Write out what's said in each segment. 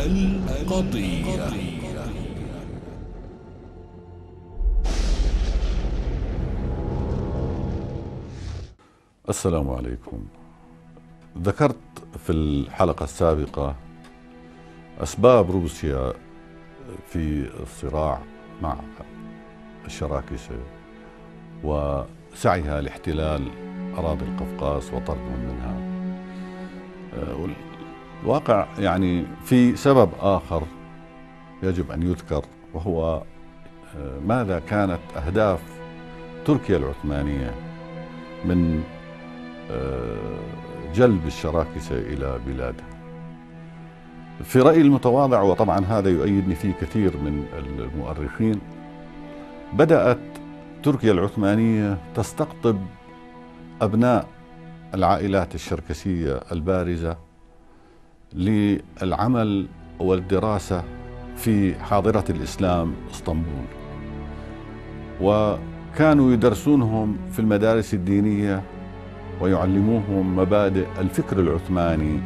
القضية. السلام عليكم. ذكرت في الحلقة السابقة أسباب روسيا في الصراع مع الشراكسة وسعيها لاحتلال أراضي القفقاز وطردهم منها. الواقع يعني في سبب آخر يجب أن يذكر، وهو ماذا كانت أهداف تركيا العثمانية من جلب الشراكسة إلى بلادها. في رأيي المتواضع، وطبعا هذا يؤيدني فيه كثير من المؤرخين، بدأت تركيا العثمانية تستقطب أبناء العائلات الشركسية البارزة للعمل والدراسة في حاضرة الإسلام اسطنبول، وكانوا يدرسونهم في المدارس الدينية ويعلموهم مبادئ الفكر العثماني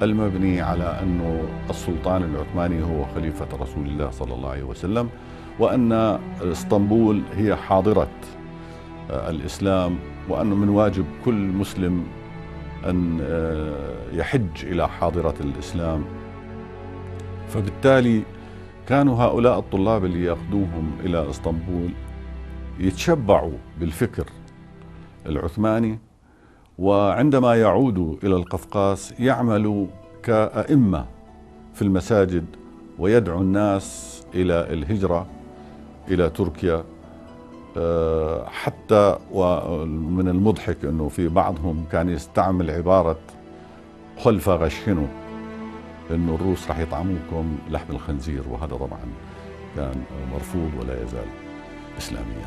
المبني على أنه السلطان العثماني هو خليفة رسول الله صلى الله عليه وسلم، وأن اسطنبول هي حاضرة الإسلام، وأنه من واجب كل مسلم أن يحج إلى حاضرة الإسلام. فبالتالي كانوا هؤلاء الطلاب اللي يأخذوهم إلى اسطنبول يتشبعوا بالفكر العثماني، وعندما يعودوا إلى القفقاز يعملوا كأئمة في المساجد ويدعو الناس إلى الهجرة إلى تركيا. حتى ومن المضحك أنه في بعضهم كان يستعمل عبارة خلفة غشنوا، أنه الروس راح يطعموكم لحم الخنزير، وهذا طبعا كان مرفوض ولا يزال إسلاميا.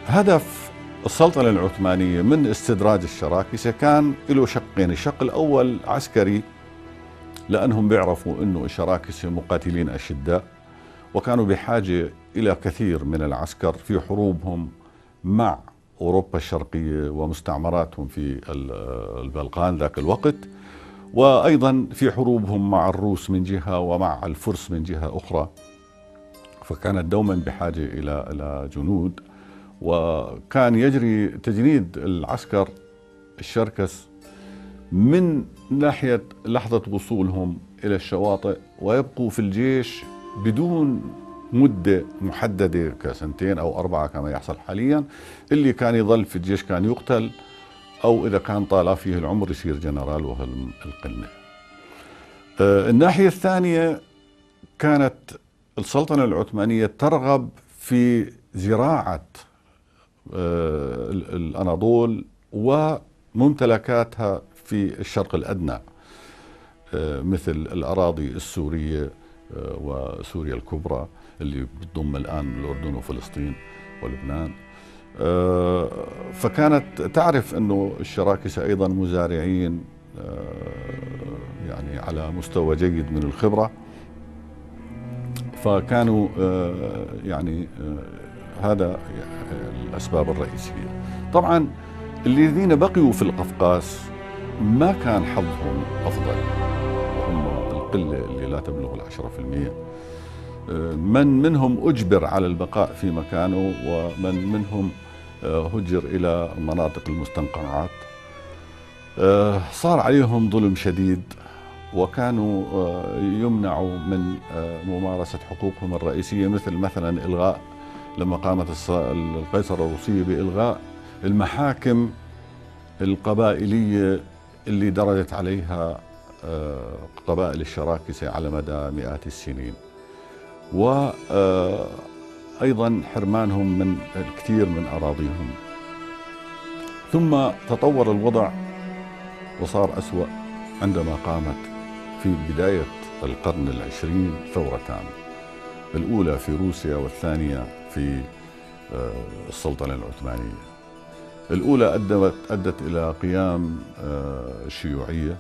هدف السلطنة العثمانية من استدراج الشراكسة كان له شقين. الشق الأول عسكري، لأنهم بيعرفوا أنه الشراكسة مقاتلين أشداء، وكانوا بحاجة إلى كثير من العسكر في حروبهم مع أوروبا الشرقية ومستعمراتهم في البلقان ذاك الوقت، وأيضا في حروبهم مع الروس من جهة ومع الفرس من جهة أخرى. فكانت دوما بحاجة إلى جنود، وكان يجري تجنيد العسكر الشركس من ناحية لحظة وصولهم إلى الشواطئ، ويبقوا في الجيش بدون مدة محددة كسنتين أو 4 كما يحصل حاليا. اللي كان يظل في الجيش كان يقتل، أو إذا كان طال فيه العمر يصير جنرال وهو القمة. الناحية الثانية كانت السلطنة العثمانية ترغب في زراعة الأناضول وممتلكاتها في الشرق الأدنى، مثل الأراضي السورية وسوريا الكبرى اللي بتضم الآن الأردن وفلسطين ولبنان. فكانت تعرف أنه الشراكسة أيضا مزارعين يعني على مستوى جيد من الخبرة، فكانوا يعني هذا الأسباب الرئيسية. طبعا الذين بقيوا في القفقاز ما كان حظهم أفضل، وهم القلة اللي لا تبلغ 10%. من منهم أجبر على البقاء في مكانه، ومن منهم هجر إلى مناطق المستنقعات. صار عليهم ظلم شديد، وكانوا يمنعوا من ممارسة حقوقهم الرئيسية، مثلا إلغاء، لما قامت القيصرة الروسية بإلغاء المحاكم القبائلية اللي درجت عليها قبائل الشراكسة على مدى مئات السنين، وأيضا حرمانهم من الكثير من أراضيهم. ثم تطور الوضع وصار أسوأ عندما قامت في بداية القرن العشرين ثورتان، الأولى في روسيا والثانية في السلطنة العثمانية. الأولى أدت إلى قيام الشيوعية،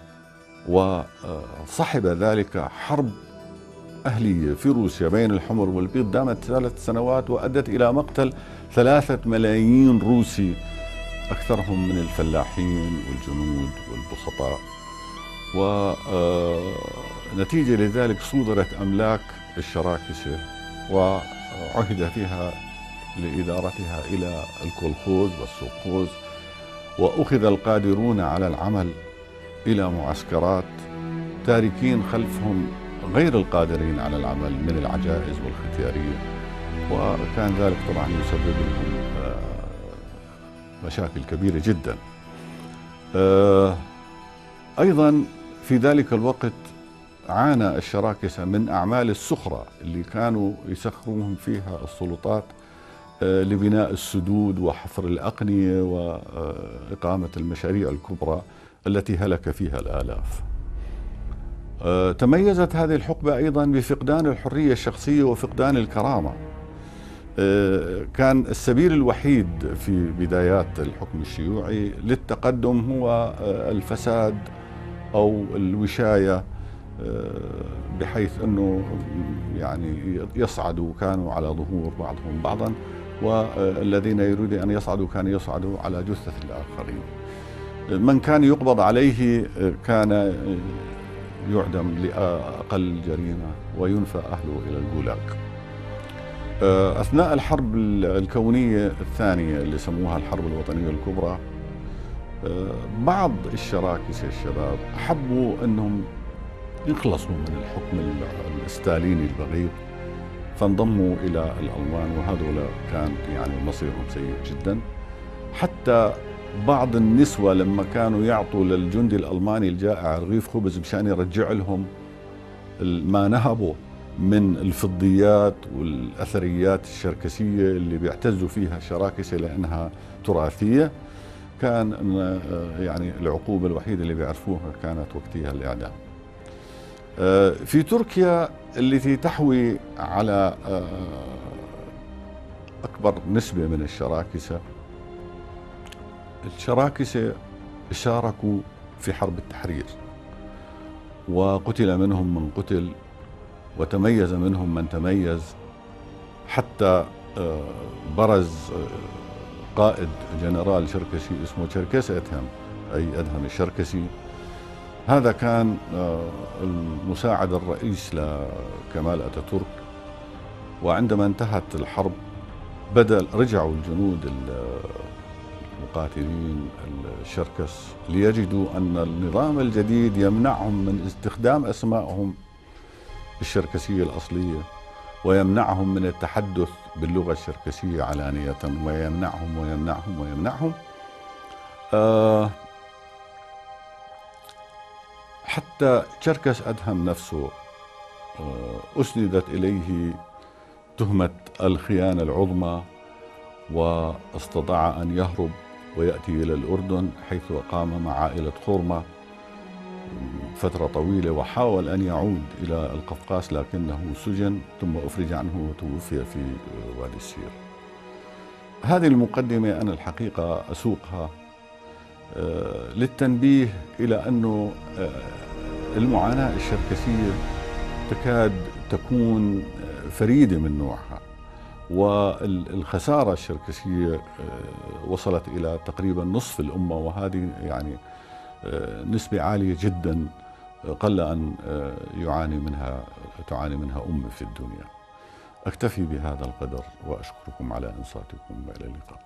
وصحب ذلك حرب أهلية في روسيا بين الحمر والبيض دامت 3 سنوات، وأدت إلى مقتل 3 ملايين روسي، أكثرهم من الفلاحين والجنود والبسطاء. ونتيجة لذلك صودرت أملاك الشراكسة وعهد فيها لإدارتها إلى الكولخوز والسوقوز، وأخذ القادرون على العمل إلى معسكرات تاركين خلفهم غير القادرين على العمل من العجائز والختيارية، وكان ذلك طبعا يسبب لهم مشاكل كبيرة جدا. أيضا في ذلك الوقت عانى الشراكسة من أعمال السخرة اللي كانوا يسخرون فيها السلطات لبناء السدود وحفر الأقنية وإقامة المشاريع الكبرى التي هلك فيها الآلاف. تميزت هذه الحقبة أيضا بفقدان الحرية الشخصية وفقدان الكرامة. كان السبيل الوحيد في بدايات الحكم الشيوعي للتقدم هو الفساد أو الوشاية، بحيث أنه يعني يصعدوا كانوا على ظهور بعضهم بعضا، والذين يريدون أن يصعدوا كانوا يصعدوا على جثث الآخرين. من كان يقبض عليه كان يعدم لأقل جريمة وينفى أهله إلى الجولاج. أثناء الحرب الكونية الثانية اللي سموها الحرب الوطنية الكبرى، بعض الشراكسة الشباب حبوا أنهم يخلصوا من الحكم الستاليني البغيض، فانضموا إلى الألمان، وهذول كان يعني مصيرهم سيء جدا. حتى بعض النسوة لما كانوا يعطوا للجندي الألماني الجائع رغيف خبز مشان يرجع لهم ما نهبوا من الفضيات والأثريات الشركسية اللي بيعتزوا فيها الشراكسة لأنها تراثية، كان يعني العقوبة الوحيدة اللي بيعرفوها كانت وقتها الإعدام. في تركيا التي تحوي على أكبر نسبة من الشراكسة شاركوا في حرب التحرير، وقتل منهم من قتل وتميز منهم من تميز، حتى برز قائد جنرال شركسي اسمه تشركس أدهم، أي أدهم الشركسي. هذا كان المساعد الرئيس لكمال أتاتورك. وعندما انتهت الحرب رجعوا الجنود المقاتلين الشركس ليجدوا أن النظام الجديد يمنعهم من استخدام أسمائهم الشركسية الأصلية، ويمنعهم من التحدث باللغة الشركسية علانية، ويمنعهم حتى تشركس أدهم نفسه أسندت إليه تهمة الخيانة العظمى، واستطاع أن يهرب ويأتي إلى الأردن، حيث أقام مع عائلة خرمة فترة طويلة، وحاول أن يعود إلى القفقاس لكنه سجن ثم أفرج عنه وتوفي في وادي السير. هذه المقدمة أنا الحقيقة أسوقها للتنبيه إلى أنه المعاناة الشركسية تكاد تكون فريدة من نوعها، والخسارة الشركسية وصلت إلى تقريبا نصف الأمة، وهذه يعني نسبة عالية جدا قل أن تعاني منها أمة في الدنيا. أكتفي بهذا القدر وأشكركم على إنصاتكم، وإلى اللقاء.